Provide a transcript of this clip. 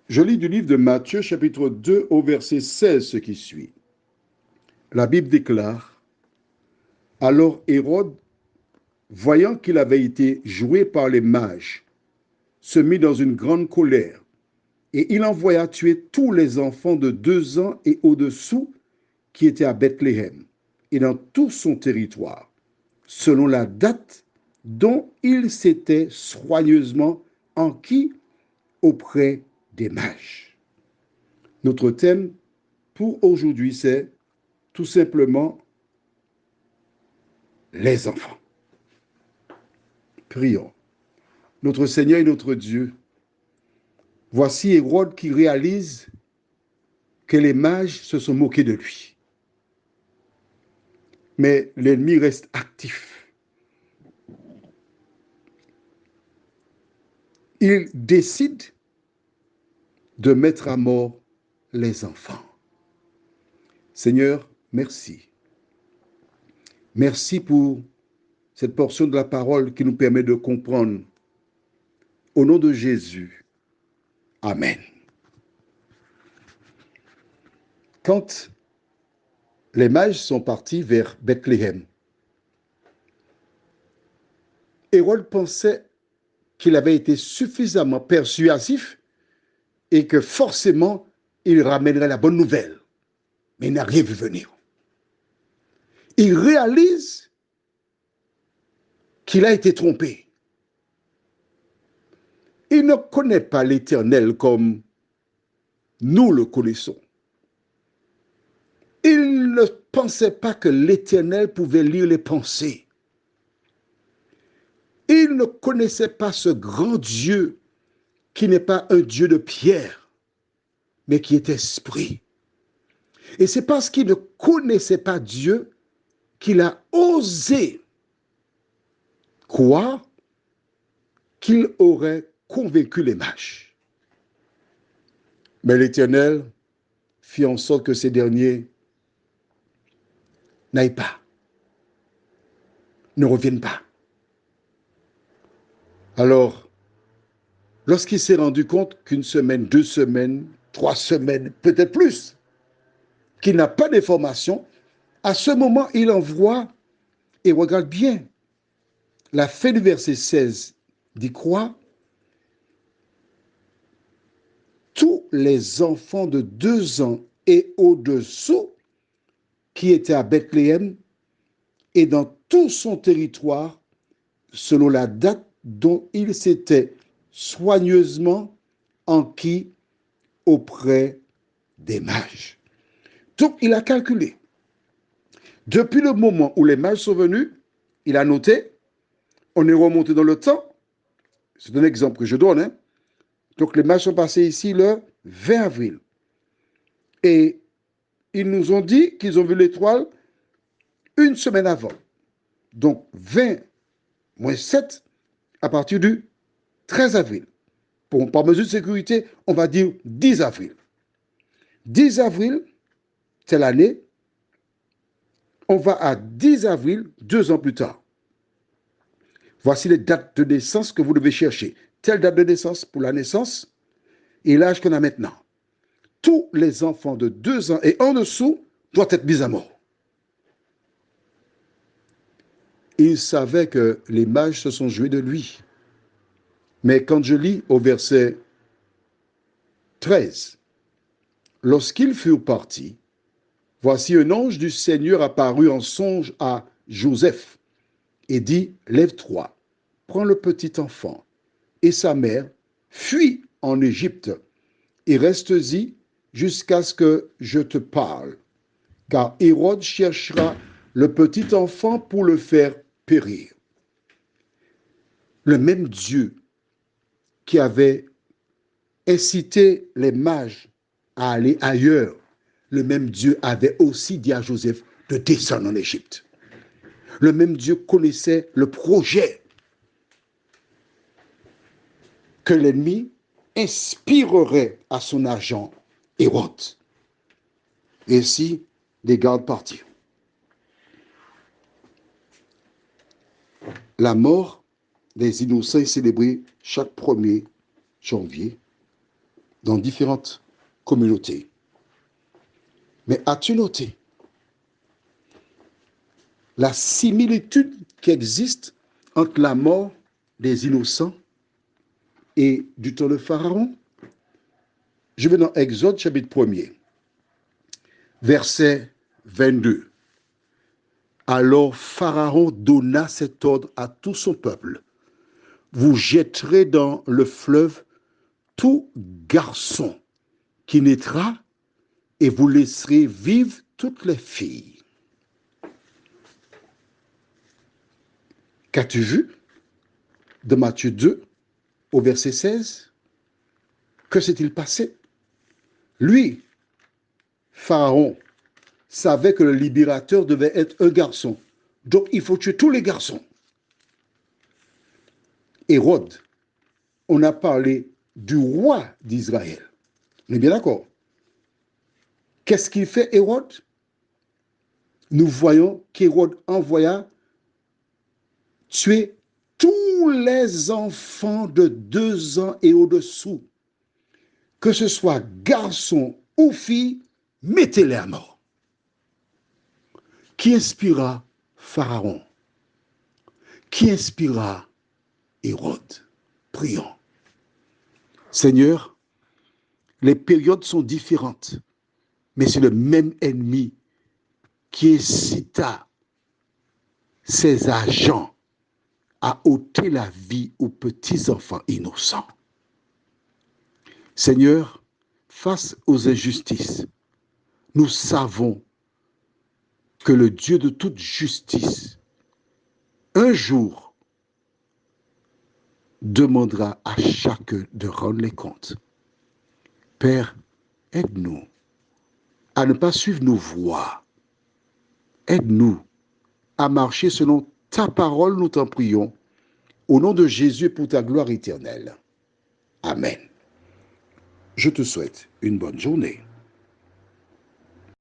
Je lis du livre de Matthieu, chapitre 2, au verset 16, ce qui suit. La Bible déclare, alors Hérode, voyant qu'il avait été joué par les mages, se mit dans une grande colère, et il envoya tuer tous les enfants de 2 ans et au-dessous qui étaient à Bethléem et dans tout son territoire, selon la date dont il s'était soigneusement enquis auprès des mages. Notre thème pour aujourd'hui, c'est tout simplement les enfants. Prions. Notre Seigneur et notre Dieu, voici Hérode qui réalise que les mages se sont moqués de lui. Mais l'ennemi reste actif. Il décide de mettre à mort les enfants. Seigneur, merci. Merci pour cette portion de la parole qui nous permet de comprendre. Au nom de Jésus, Amen. Quand les mages sont partis vers Bethléem, Hérode pensait qu'il avait été suffisamment persuasif et que forcément il ramènerait la bonne nouvelle. Mais il n'a rien vu venir. Il réalise qu'il a été trompé. Il ne connaît pas l'Éternel comme nous le connaissons. Il ne pensait pas que l'Éternel pouvait lire les pensées. Il ne connaissait pas ce grand Dieu qui n'est pas un Dieu de pierre, mais qui est esprit. Et c'est parce qu'il ne connaissait pas Dieu qu'il a osé croire qu'il aurait convaincu les mages. Mais l'Éternel fit en sorte que ces derniers n'aillent pas, ne reviennent pas. Alors, lorsqu'il s'est rendu compte qu'une semaine, 2 semaines, 3 semaines, peut-être plus, qu'il n'a pas d'informations, à ce moment, il envoie, et regarde bien, la fin du verset 16 dit quoi? Tous les enfants de 2 ans et au-dessous qui étaient à Bethléem et dans tout son territoire, selon la date dont il s'était soigneusement enquis auprès des mages. Donc, il a calculé. Depuis le moment où les mages sont venus, il a noté, on est remonté dans le temps, c'est un exemple que je donne, hein. Donc, les mages sont passés ici le 20 avril. Et ils nous ont dit qu'ils ont vu l'étoile une semaine avant. Donc, 20 moins 7 à partir du 13 avril. Par mesure de sécurité, on va dire 10 avril. 10 avril, c'est l'année. On va à 10 avril, 2 ans plus tard. Voici les dates de naissance que vous devez chercher. Telle date de naissance pour la naissance et l'âge qu'on a maintenant. Tous les enfants de 2 ans et en dessous doivent être mis à mort. Il savait que les mages se sont joués de lui. Mais quand je lis au verset 13, lorsqu'ils furent partis, voici un ange du Seigneur apparut en songe à Joseph et dit, lève-toi, prends le petit enfant et sa mère, fuis en Égypte et reste-y jusqu'à ce que je te parle, car Hérode cherchera le petit enfant pour le faire périr. Le même Dieu qui avait incité les mages à aller ailleurs, le même Dieu avait aussi dit à Joseph de descendre en Égypte. Le même Dieu connaissait le projet que l'ennemi inspirerait à son agent Hérode. Et ainsi, les gardes partirent. La mort des innocents est célébrée chaque 1er janvier dans différentes communautés. Mais as-tu noté la similitude qui existe entre la mort des innocents et du temps de Pharaon? Je vais dans Exode chapitre 1er, verset 22. Alors Pharaon donna cet ordre à tout son peuple. Vous jetterez dans le fleuve tout garçon qui naîtra et vous laisserez vivre toutes les filles. Qu'as-tu vu de Matthieu 2 au verset 16? Que s'est-il passé? Lui, Pharaon, savait que le libérateur devait être un garçon. Donc il faut tuer tous les garçons. Hérode, on a parlé du roi d'Israël. On est bien d'accord? Qu'est-ce qu'il fait, Hérode? Nous voyons qu'Hérode envoya tuer tous les enfants de 2 ans et au-dessous. Que ce soit garçon ou fille, mettez-les à mort. Qui inspira Pharaon? Qui inspira Hérode? Prions. Seigneur, les périodes sont différentes, mais c'est le même ennemi qui incita ses agents à ôter la vie aux petits-enfants innocents. Seigneur, face aux injustices, nous savons que le Dieu de toute justice, un jour, demandera à chacun de rendre les comptes. Père, aide-nous à ne pas suivre nos voies. Aide-nous à marcher selon ta parole, nous t'en prions, au nom de Jésus pour ta gloire éternelle. Amen. Je te souhaite une bonne journée.